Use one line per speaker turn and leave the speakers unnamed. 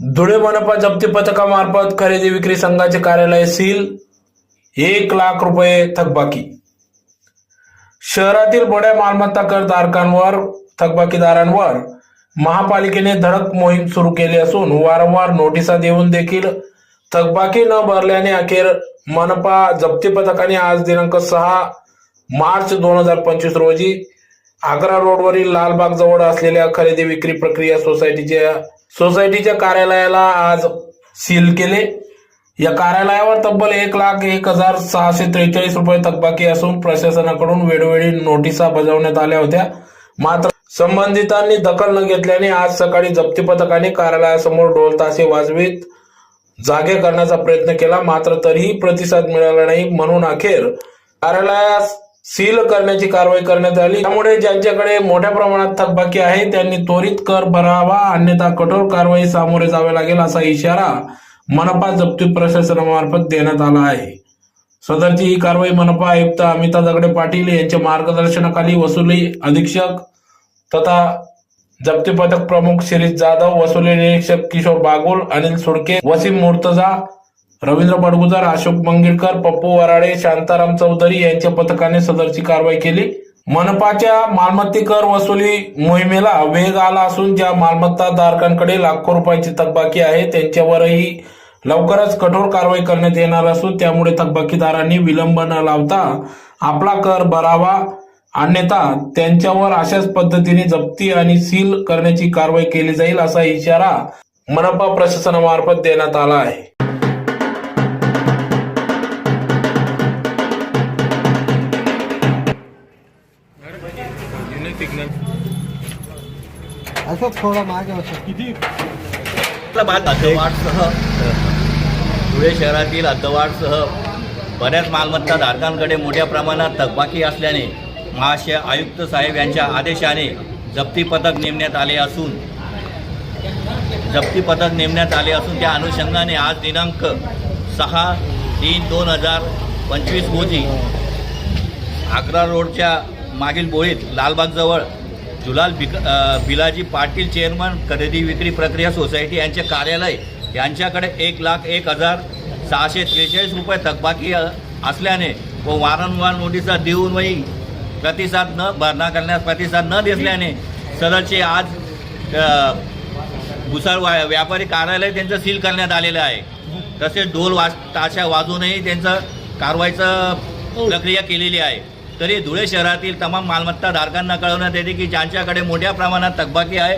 धुळे मनपा जप्ती पथकामार्फत खरेदी विक्री संघाचे कार्यालय सील, 1,00,000 रुपये थकबाकी। शहरातील बड्या मालमत्ता कर धारकांवर थकबाकीदारांवर महापालिकेने धडक मोहीम सुरू केली असून वारंवार नोटिसा देऊन देखील थकबाकी न भरल्याने अखेर मनपा जप्ती पथकाने आज दिनांक 6 मार्च 2025 रोजी आग्रा रोडवरील लालबाग जवळ असलेल्या खरेदी विक्री प्रक्रिया सोसायटीच्या कार्यालयाला आज सील केले। या कार्यालयावर तब्बल 1,01,643 रुपये थकबाकी असून प्रशासनाकडून वेळोवेळी नोटिसा बजावण्यात आल्या होत्या, मात्र संबंधितांनी दखल न घेतल्याने आज सकाळी जप्ती पथकाने कार्यालयासमोर ढोल ताशे वाजवीत जागे करण्याचा प्रयत्न केला, मात्र तरीही प्रतिसाद मिळाला नाही, म्हणून अखेर कार्यालयास सील करण्याची कारवाई करण्यात आली। त्यामुळे ज्यांच्याकडे मोठ्या प्रमाणात थकबाकी आहे त्यांनी त्वरित कर भरावा, अन्यथा कठोर कारवाई सामोरे जावे लागेल असा इशारा मनपा जप्ती प्रशासनामार्फत देण्यात आला आहे। सदरची ही कारवाई मनपा आयुक्त अमिता दगडे पाटील यांच्या मार्गदर्शनाखाली वसुली अधीक्षक तथा जप्ती पथक प्रमुख शिरीष जाधव, वसुली निरीक्षक किशोर बागुल, अनिल सुडके, वसीम मुर्तजा, रवींद्र बडगुजार, अशोक मंगिरकर, पप्पू वराडे, शांताराम चौधरी यांच्या पथकाने सदरची कारवाई केली। मनपाच्या मालमत्ता कर वसुली मोहिमेला वेग आला असून ज्या मालमत्ता धारकांकडे लाखो रुपयांची थकबाकी आहे त्यांच्यावरही लवकरच कठोर कारवाई करण्यात येणार असून त्यामुळे थकबाकीदारांनी विलंब न लावता आपला कर भरावा, अन्यथा त्यांच्यावर अशाच पद्धतीने जप्ती आणि सील करण्याची कारवाई केली जाईल असा इशारा मनपा प्रशासनामार्फत देण्यात आला आहे।
असं थोडा मागे होतं किती
हद्दवाढसह धुळे शहरातील हद्दवाढसह बऱ्याच मालमत्ता धारकांकडे मोठ्या प्रमाणात थकबाकी असल्याने महाशय आयुक्त साहेब यांच्या आदेशाने जप्ती पथक नेमण्यात आले असून त्या अनुषंगाने आज दिनांक 6/3/2025 रोजी आग्रा रोडच्या मागील बोळीत लालबागजवळ जुलाल बिलाजी पाटील चेअरमन खरेदी विक्री प्रक्रिया सोसायटी यांचे कार्यालय यांच्याकडे 1,01,643 रुपये थकबाकी असल्याने व वारंवार नोटिसा देऊनही प्रतिसाद न दिसल्याने सदरचे आज भुसार व्यापारी कार्यालय त्यांचं सील करण्यात आलेलं आहे। तसेच ढोल ताशा वाजूनही त्यांचं कारवाईचं प्रक्रिया केलेली आहे। तरी धुळे शहरातील तमाम मालमत्ता धारकांना कळवण्यात येते की ज्यांच्याकडे मोठ्या प्रमाणात थकबाकी आहे